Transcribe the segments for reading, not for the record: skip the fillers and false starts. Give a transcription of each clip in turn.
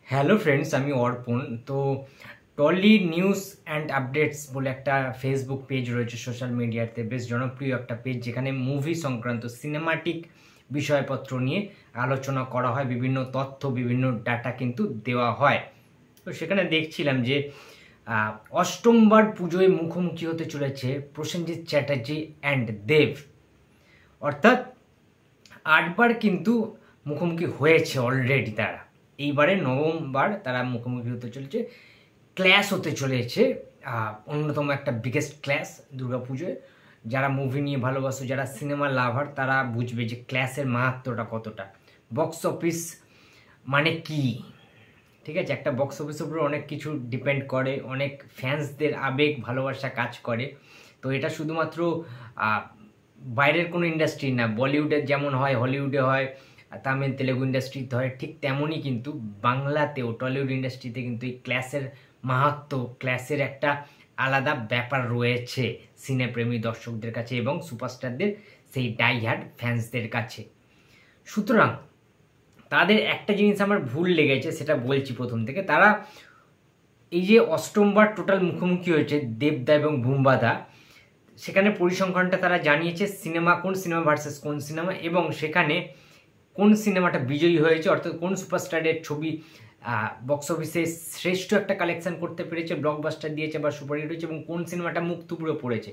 Hello friends, আমি অর্পণ। তো টলি নিউজ অ্যান্ড আপডেটস বলে একটা ফেসবুক পেজ রয়েছে সোশ্যাল মিডিয়াতে, বেশ জনপ্রিয় একটা পেজ, যেখানে মুভি সংক্রান্ত সিনেমাটিক বিষয়পত্র নিয়ে আলোচনা করা হয়, বিভিন্ন তথ্য বিভিন্ন ডাটা কিন্তু দেওয়া হয়। তো সেখানে দেখছিলাম যে অষ্টমবার পুজোয় মুখোমুখি হতে চলেছে প্রসেনজিৎ চ্যাটার্জি অ্যান্ড দেব, অর্থাৎ 8বার কিন্তু মুখোমুখি হয়েছে অলরেডি তারা। এইবারে 9বার তারা মুখোমুখি হতে চলেছে, ক্ল্যাশ হতে চলেছে। অন্যতম একটা বিগেস্ট ক্ল্যাশ দুর্গাপুজোয়। যারা মুভি নিয়ে ভালোবাসো, যারা সিনেমা লাভার, তারা বুঝবে যে ক্ল্যাশের মাহাত্ম্যটা কতটা। বক্স অফিস মানে কি, ঠিক আছে? একটা বক্স অফিসের উপরে অনেক কিছু ডিপেন্ড করে, অনেক ফ্যান্সদের আবেগ ভালোবাসা কাজ করে। তো এটা শুধুমাত্র বাইরের কোনো ইন্ডাস্ট্রি না, বলিউডের যেমন হয়, হলিউডে হয়, তামিল তেলেগু ইন্ডাস্ট্রিতে হয়, ঠিক তেমনই কিন্তু বাংলাতেও টলিউড ইন্ডাস্ট্রিতে কিন্তু এই ক্ল্যাশের মাহাত্ম্য, ক্ল্যাশের একটা আলাদা ব্যাপার রয়েছে সিনেপ্রেমী দর্শকদের কাছে এবং সুপারস্টারদের সেই ডাইহার্ড ফ্যান্সদের কাছে। সুতরাং তাদের একটা জিনিস আমার ভুল লেগেছে, সেটা বলছি প্রথম থেকে। তারা এই যে অষ্টমবার টোটাল মুখোমুখি হয়েছে দেবদা এবং বুম্বাদা, সেখানে পরিসংখ্যানটা তারা জানিয়েছে সিনেমা কোন সিনেমা ভার্সেস কোন সিনেমা, এবং সেখানে কোন সিনেমাটা বিজয়ী হয়েছে, অর্থাৎ কোন সুপারস্টারের ছবি বক্স অফিসে শ্রেষ্ঠ একটা কালেকশন করতে পেরেছে, ব্লকবাস্টার দিয়েছে বা সুপারহিট হয়েছে, এবং কোন সিনেমাটা মুখ থুবড়ে পড়েছে,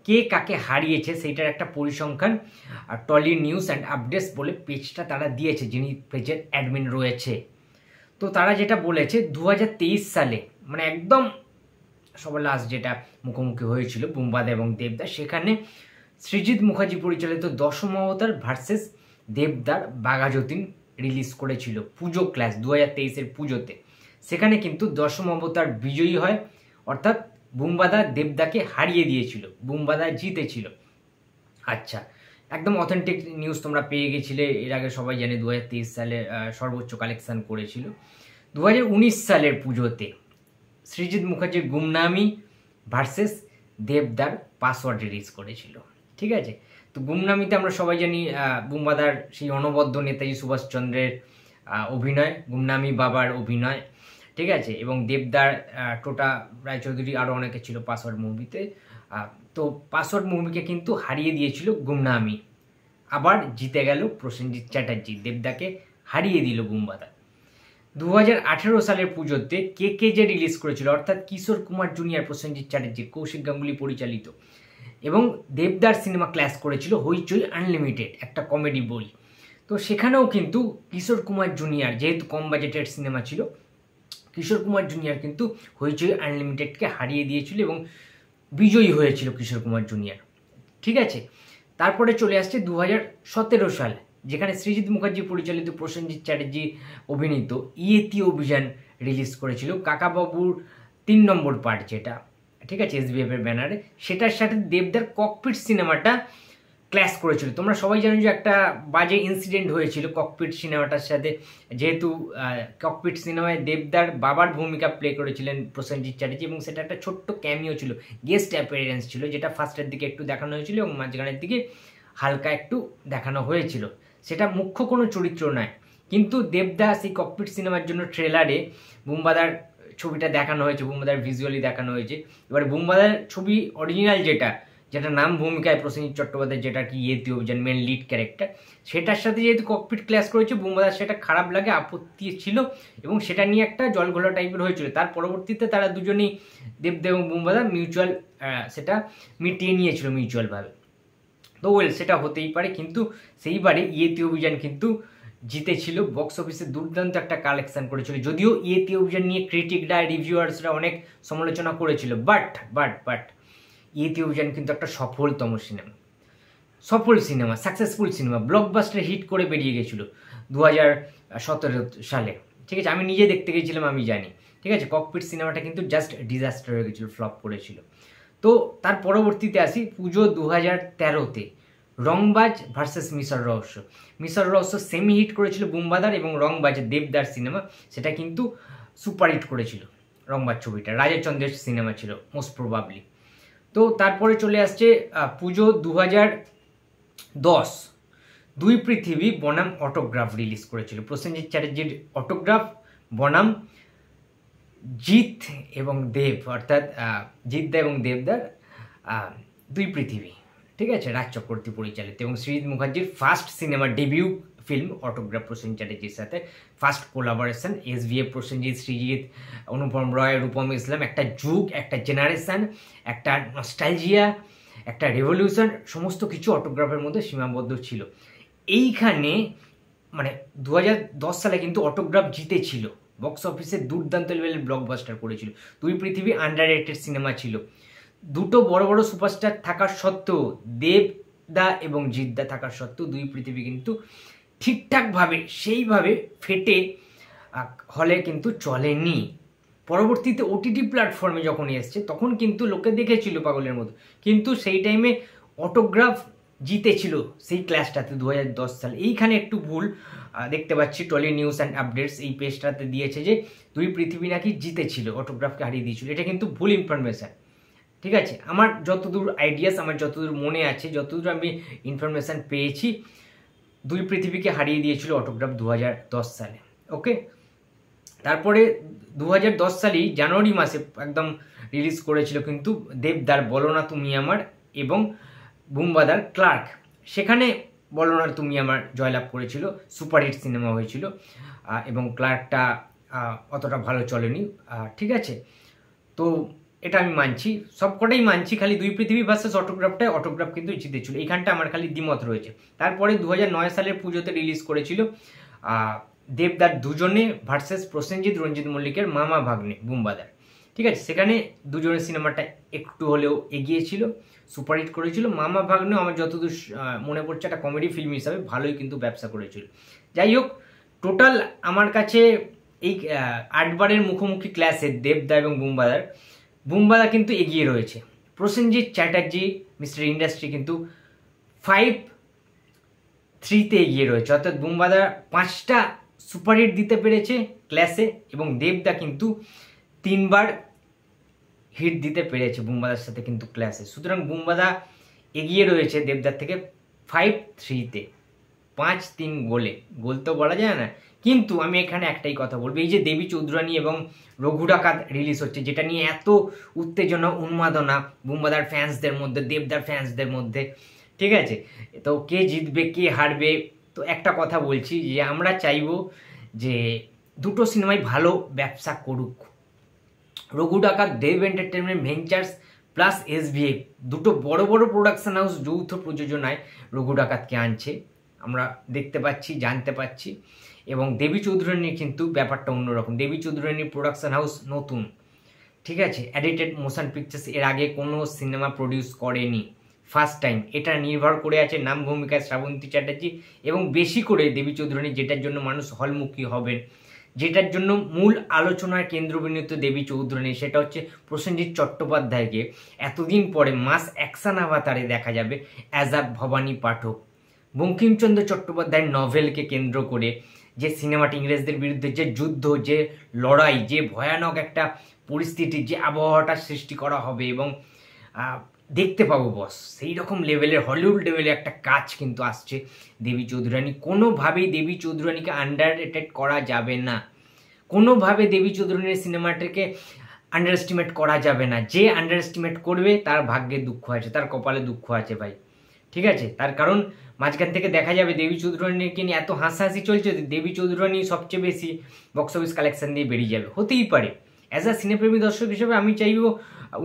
কে কাকে হারিয়েছে, সেইটার একটা পরিসংখ্যান টলি নিউজ অ্যান্ড আপডেটস বলে পেজটা তারা দিয়েছে, যিনি পেজের অ্যাডমিন রয়েছে। তো তারা যেটা বলেছে 2023 সালে, মানে একদম সবার লাস্ট যেটা মুখোমুখি হয়েছিল বুম্বাদা এবং দেবদা, সেখানে সৃজিত মুখার্জি পরিচালিত দশম অবতার ভার্সেস দেবদার বাঘা যতীন রিলিজ করেছিল পুজো ক্লাস 2023-এর পুজোতে। সেখানে কিন্তু দশম অবতার বিজয়ী হয়, অর্থাৎ বুম্বাদা দেবদাকে হারিয়ে দিয়েছিল, বুম্বাদা জিতেছিল। আচ্ছা, একদম অথেন্টিক নিউজ তোমরা পেয়ে গেছিলে। এর আগে সবাই জানে 2023 সালে সর্বোচ্চ কালেকশন করেছিল। 2019 সালের পুজোতে সৃজিত মুখার্জির গুমনামি ভার্সেস দেবদার পাসওয়ার্ড রিলিজ করেছিল, ঠিক আছে? তো গুমনামিতে আমরা সবাই জানি বুম্বাদার সেই অনবদ্য নেতাজি সুভাষচন্দ্রের অভিনয়, গুমনামি বাবার অভিনয়, ঠিক আছে? এবং দেবদার টোটা রায়চৌধুরী, আরও অনেকে ছিল পাসওয়ার্ড মুভিতে। তো পাসওয়ার্ড মুভিকে কিন্তু হারিয়ে দিয়েছিল গুমনামি, আবার জিতে গেল প্রসেনজিৎ চ্যাটার্জি, দেবদাকে হারিয়ে দিল বুম্বাদা। 2018 সালের পুজোতে কে যে রিলিজ করেছিল, অর্থাৎ কিশোর কুমার জুনিয়র, প্রসেনজিৎ চ্যাটার্জি, কৌশিক গাঙ্গুলি পরিচালিত, এবং দেবদার সিনেমা ক্লাস করেছিল হইচই আনলিমিটেড, একটা কমেডি বই। তো সেখানেও কিন্তু কিশোর কুমার জুনিয়র, যেহেতু কম বাজেটের সিনেমা ছিল, কিশোর কুমার জুনিয়র কিন্তু হইচই আনলিমিটেডকে হারিয়ে দিয়েছিল এবং বিজয়ী হয়েছিল কিশোর কুমার জুনিয়র, ঠিক আছে? তারপরে চলে আসছে 2017 সাল, যেখানে সৃজিত মুখার্জি পরিচালিত, প্রসেনজিৎ চ্যাটার্জি অভিনীত ইয়েতি অভিযান রিলিজ করেছিল, কাকাবাবুর 3 নম্বর পার্ট যেটা, ঠিক আছে, SBF এর ব্যানারে। সেটার সাথে দেবদার ককপিট সিনেমাটা ক্ল্যাশ করেছিল। তোমরা সবাই জানো যে একটা বাজে ইনসিডেন্ট হয়েছিল ককপিট সিনেমাটার সাথে, যেহেতু ককপিট সিনেমায় দেবদার বাবার ভূমিকা প্লে করেছিলেন প্রসেনজিৎ চ্যাটার্জি, এবং সেটা একটা ছোট্ট ক্যামিও ছিল, গেস্ট অ্যাপিয়ারেন্স ছিল, যেটা ফার্স্টের দিকে একটু দেখানো হয়েছিল এবং মাঝখানের দিকে হালকা একটু দেখানো হয়েছিল। সেটা মুখ্য কোনো চরিত্র নয়, কিন্তু দেবদা সেই ককপিট সিনেমার জন্য ট্রেলারে বুম্বাদার ছবিটা দেখানো হয়েছে, বুম্বাদার ভিজুয়ালি দেখানো হয়েছে। এবারে বুম্বাদার ছবি অরিজিনাল যেটা নাম ভূমিকায় প্রসেনজিৎ চট্টোপাধ্যায়, যেটা কি ইয়েতি অভিযান মেন লিড ক্যারেক্টার, সেটার সাথে যেহেতু ককপিট ক্লাস করেছে, বুম্বাদার সেটা খারাপ লাগে, আপত্তি ছিল, এবং সেটা নিয়ে একটা জলঘোলা টাইপের হয়েছিল। তার পরবর্তীতে তারা দুজনেই, দেবদা এবং বুম্বাদা, মিউচুয়াল সেটা মিটিয়ে নিয়েছিল মিউচুয়ালভাবে। তো সেটা হতেই পারে, কিন্তু সেইবারে ইয়েতি অভিযান কিন্তু জিতেছিল, বক্স অফিসে দুর্দান্ত একটা কালেকশন করেছিল। যদিও ইয়েতি অভিযান নিয়ে ক্রিটিকরা, রিভিউয়ার্সরা অনেক সমালোচনা করেছিল, বাট ইয়েতি অভিযান কিন্তু একটা সফল cinema, successful cinema, blockbuster hit করে বেরিয়ে গেছিল 2017 সালে, ঠিক আছে? আমি নিজে দেখতে গেছিলাম, আমি জানি, ঠিক আছে? ককপিট সিনেমাটা কিন্তু জাস্ট ডিজাস্টার হয়ে গেছিল, ফ্লপ করেছিল। তো তার পরবর্তীতে আসি পুজো 2013-তে, রংবাজ ভার্সেস মিশর রহস্য সেমি হিট করেছিল বুম্বাদার, এবং রংবাজ দেবদার সিনেমা, সেটা কিন্তু সুপার হিট করেছিল। রংবাজ ছবিটা রাজা চন্দ্রের সিনেমা ছিল মোস্ট প্রবাবলি। তো তারপরে চলে আসছে পুজো 2010, দুই পৃথিবী বনাম অটোগ্রাফ রিলিজ করেছিল, প্রসেনজিৎ চ্যাটার্জির অটোগ্রাফ বনাম জিৎ এবং দেব, অর্থাৎ জিৎদা এবং দেবদার দুই পৃথিবী, ঠিক আছে, রাজ চক্রবর্তী পরিচালিত এবং সৃজিত মুখার্জির first cinema debut film autograph Prosenjit চ্যাটার্জির সাথে first collaboration, SVF Prosenjit, Srijit, Anupam Roy, Rupam Islam, একটা যুগ, একটা জেনারেশন, একটা নস্টালজিয়া, একটা রেভলিউশন, সমস্ত কিছু অটোগ্রাফের মধ্যে সীমাবদ্ধ ছিল। এইখানে মানে 2010 সালে কিন্তু অটোগ্রাফ জিতেছিল, বক্স অফিসে দুর্দান্ত লেভেলের ব্লকবাস্টার করেছিল। দুই পৃথিবী আন্ডাররেটেড সিনেমা ছিল। দুটো বড় বড় সুপারস্টার থাকার সত্ত্বেও, দেবদা এবং জিৎদা থাকার সত্ত্বেও দুই পৃথিবী কিন্তু ঠিকঠাকভাবে সেইভাবে ফেটে হলে কিন্তু চলেনি। পরবর্তীতে OTT প্ল্যাটফর্মে যখন এসছে তখন কিন্তু লোকে দেখেছিল পাগলের মতো, কিন্তু সেই টাইমে অটোগ্রাফ জিতেছিল সেই ক্লাসটাতে 2010 সালে। এইখানে একটু ভুল দেখতে পাচ্ছি, টলি নিউজ অ্যান্ড আপডেটস এই পেজটাতে দিয়েছে যে দুই পৃথিবী নাকি জিতেছিল, অটোগ্রাফকে হারিয়ে দিয়েছিল। এটা কিন্তু ভুল ইনফরমেশান, ঠিক আছে। আমার যতদূর আইডিয়াস, আমার যতদূর মনে আছে, যতদূর আমি ইনফরমেশান পেয়েছি, দুই পৃথিবীকে হারিয়ে দিয়েছিল অটোগ্রাফ 2010 সালে। ওকে, তারপরে 2010 সালেই জানুয়ারি মাসে একদম রিলিজ করেছিল কিন্তু দেবদার বলো না তুমি আমার এবং বুম্বাদার ক্লার্ক। সেখানে বলো না তুমি আমার জয়লাভ করেছিল, সুপারহিট সিনেমা হয়েছিল, এবং ক্লার্কটা অতটা ভালো চলেনি, ঠিক আছে। তো এটা আমি মানছি, সবকটাই মানছি, খালি দুই পৃথিবী ভার্সেস অটোগ্রাফটায় অটোগ্রাফ কিন্তু জিতেছিল, এইখানটা আমার খালি দ্বিমত রয়েছে। তারপরে 2009 সালের পুজোতে রিলিজ করেছিল দেবদার দুজনে ভার্সেস প্রসেনজিৎ রঞ্জিত মল্লিকের মামা ভাগ্নে বুম্বাদার, ঠিক আছে। সেখানে দুজনের সিনেমাটা একটু হলেও এগিয়েছিল, সুপারহিট করেছিল। মামা ভাগ্নেও আমার যতদূর মনে পড়ছে একটা কমেডি ফিল্ম হিসাবে ভালোই কিন্তু ব্যবসা করেছিল। যাই হোক, টোটাল আমার কাছে এই 8বারের মুখোমুখি ক্লাসে দেবদা এবং বুম্বাদা কিন্তু এগিয়ে রয়েছে। প্রসেনজিৎ চ্যাটার্জি মিস্টার ইন্ডাস্ট্রি কিন্তু 5-3 এগিয়ে রয়েছে, অর্থাৎ বুম্বাদা 5টা সুপারহিট দিতে পেরেছে ক্লাসে এবং দেবদা কিন্তু 3বার হিট দিতে পেরেছে বুম্বাদার সাথে কিন্তু ক্লাসে। সুতরাং বুম্বাদা এগিয়ে রয়েছে দেবদার থেকে 5-3, 5-3 গোল তো বলা যায় না। কিন্তু আমি এখানে একটাই কথা বলবো, এই যে দেবী চৌধুরানী এবং রঘু ডাকাত রিলিজ হচ্ছে, যেটা নিয়ে এত উত্তেজনা উন্মাদনা বুম্বাদার ফ্যান্সদের মধ্যে, দেবদার ফ্যান্সদের মধ্যে, ঠিক আছে। তো কে জিতবে কে হারবে, তো একটা কথা বলছি যে আমরা চাইবো যে দুটো সিনেমাই ভালো ব্যবসা করুক। রঘু ডাকাত, দেব এন্টারটেনমেন্ট ভেঞ্চার্স প্লাস SVF দুটো বড় বড় প্রোডাকশন হাউস যৌথ প্রযোজনায় রঘু ডাকাতকে আনছে, আমরা দেখতে পাচ্ছি, জানতে পাচ্ছি। এবং দেবী চৌধুরানীর কিন্তু ব্যাপারটা অন্যরকম। দেবী চৌধুরানীর প্রোডাকশন হাউস নতুন, ঠিক আছে। এডিটেড মোশন পিকচার্স এর আগে কোনো সিনেমা প্রডিউস করেনি, ফার্স্ট টাইম। এটা নির্ভর করে আছে নাম ভূমিকায় শ্রাবন্তী চ্যাটার্জি এবং বেশি করে দেবী চৌধুরানী, যেটার জন্য মানুষ হলমুখী হবেন, যেটার জন্য মূল আলোচনার কেন্দ্রবিন্দুতে দেবী চৌধুরানী, সেটা হচ্ছে প্রসেনজিৎ চট্টোপাধ্যায়কে এতদিন পরে মাস অ্যাকশন অবতারে দেখা যাবে অ্যাজ আ ভবানী পাঠক। বঙ্কিমচন্দ্র চট্টোপাধ্যায়ের নভেলকে কেন্দ্র করে যে সিনেমাটি, ইংরেজদের বিরুদ্ধে যে যুদ্ধ, যে লড়াই, যে ভয়ানক একটা পরিস্থিতি, যে আবহাওয়াটা সৃষ্টি করা হবে এবং দেখতে পাবো বস, সেই রকম লেভেলের হলিউড লেভেলের একটা কাজ কিন্তু আসছে দেবী চৌধুরানী। কোনোভাবেই দেবী চৌধুরানীকে আন্ডার রেটেড করা যাবে না, কোনোভাবে দেবী চৌধুরানীর সিনেমাটাকে আন্ডার এস্টিমেট করা যাবে না। যে আন্ডার এস্টিমেট করবে তার ভাগ্যে দুঃখ আছে, তার কপালে দুঃখ আছে ভাই, ঠিক আছে। তার কারণ মাঝখান থেকে দেখা যাবে দেবী চৌধুরানীকে নিয়ে এত হাসাহাসি চলছে, দেবী চৌধুরানী সবচেয়ে বেশি বক্স অফিস কালেকশন দিয়ে বেরিয়ে যাবে, হতেই পারে। অ্যাজ আ সিনেপ্রেমী দর্শক হিসেবে আমি চাইবো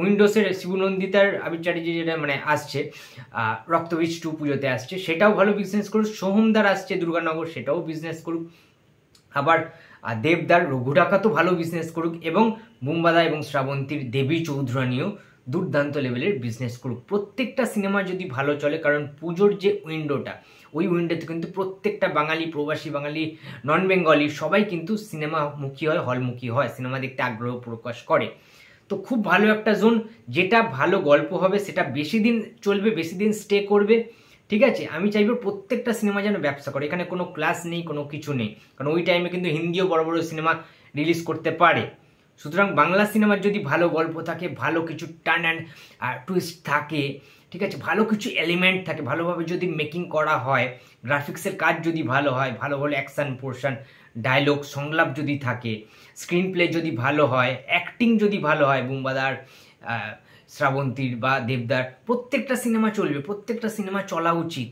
উইন্ডোজের শিবনন্দিতার আবির চ্যাটার্জি যেটা মানে আসছে, রক্তবীজ 2 পুজোতে আসছে, সেটাও ভালো বিজনেস করুক। সোহমদার আসছে দুর্গানগর, সেটাও বিজনেস করুক। আবার দেবদার রঘু ডাকাতও ভালো বিজনেস করুক এবং বুম্বাদা এবং শ্রাবন্তীর দেবী চৌধুরানীও দুর্দান্ত লেভেলের বিজনেস করুক। প্রত্যেকটা সিনেমা যদি ভালো চলে, কারণ পুজোর যে উইন্ডোটা, ওই উইন্ডোতে কিন্তু প্রত্যেকটা বাঙালি, প্রবাসী বাঙালি, নন বেঙ্গলি সবাই কিন্তু সিনেমামুখী হয়, হলমুখী হয়, সিনেমা দেখতে আগ্রহ প্রকাশ করে। তো খুব ভালো একটা জোন, যেটা ভালো গল্প হবে, সেটা বেশি দিন চলবে, বেশি দিন স্টে করবে, ঠিক আছে। আমি চাইবো প্রত্যেকটা সিনেমা যেন ব্যবসা করে, এখানে কোনো ক্লাস নেই, কোনো কিছু নেই, কারণ ওই টাইমে কিন্তু হিন্দিও বড় বড় সিনেমা রিলিজ করতে পারে। সুতরাং বাংলা সিনেমার যদি ভালো গল্প থাকে, ভালো কিছু টার্ন অ্যান্ড টুইস্ট থাকে, ঠিক আছে, ভালো কিছু এলিমেন্ট থাকে, ভালোভাবে যদি মেকিং করা হয়, গ্রাফিক্সের কাজ যদি ভালো হয়, ভালো ভালো অ্যাকশন পোর্শন ডায়লগ সংলাপ যদি থাকে, স্ক্রিন প্লে যদি ভালো হয়, অ্যাক্টিং যদি ভালো হয় বুম্বাদার, শ্রাবন্তীর বা দেবদার, প্রত্যেকটা সিনেমা চলবে, প্রত্যেকটা সিনেমা চলা উচিত।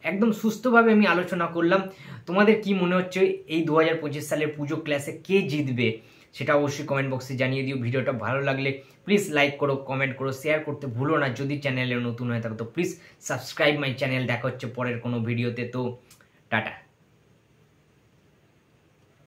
একদম সুস্থভাবে আমি আলোচনা করলাম। তোমাদের কি মনে হচ্ছে এই 2025 সালের পুজো ক্লাসে কে জিতবে সেটা অবশ্যই কমেন্ট বক্সে জানিয়ে দিও। ভিডিওটা ভালো লাগলে প্লিজ লাইক করো, কমেন্ট করো, শেয়ার করতে ভুলো না। যদি চ্যানেলে নতুন হয়ে থাকো তো প্লিজ সাবস্ক্রাইব মাই চ্যানেল। দেখা হচ্ছে পরের কোনো ভিডিওতে। তো টাটা।